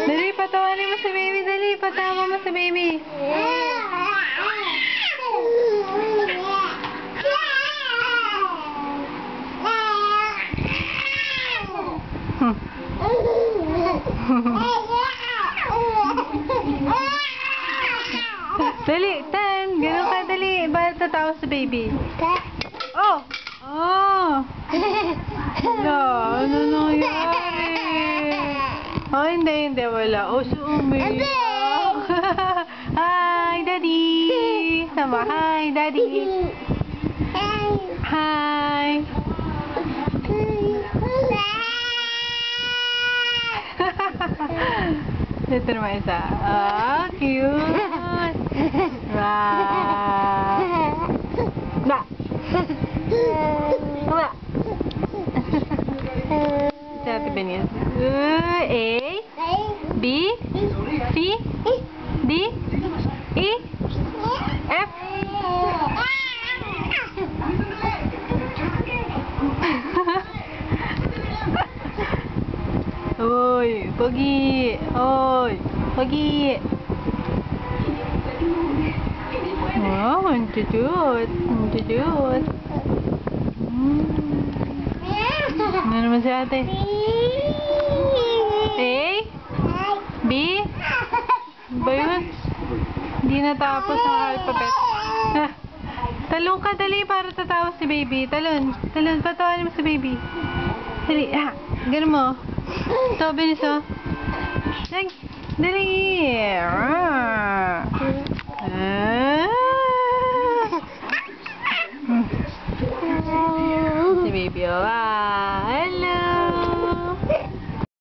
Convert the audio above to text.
Dali, patawanin mo si baby. Dali, patawa mo si baby. Dali, ganun ka, dali. Bakit tatawa si baby? Oh! Oh! Wala, ano nangyari? Oh, hindi, wala. Oh, umiyak. Hi, Daddy! Sama, hi, Daddy! Hi! Ito naman isa. Oh, cute! Wow! Ba! Ba! Sa Ate Benias. A, B, C, D, E, F. Oy, pogi. Oy, pogi. Wow, ang cute. Ang cute. Ano naman si ate? A? B? Ba yun? Hindi natapos ang alphabet. Talong ka, dali, para tatawa si baby. Talon, patawanin mo si baby. Dali, ganun mo. Ito, bilis o. Dali. Si baby, oh.